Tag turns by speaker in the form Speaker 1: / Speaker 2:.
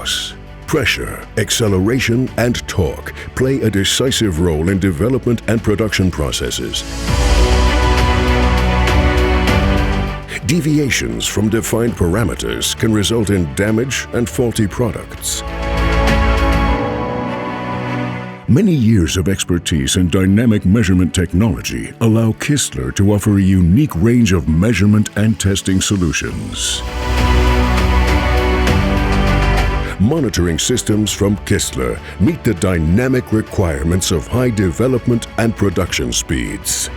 Speaker 1: force. Pressure, acceleration, and torque play a decisive role in development and production processes. Deviations from defined parameters can result in damage and faulty products. Many years of expertise in dynamic measurement technology allow Kistler to offer a unique range of measurement and testing solutions. Monitoring systems from Kistler meet the dynamic requirements of high development and production speeds.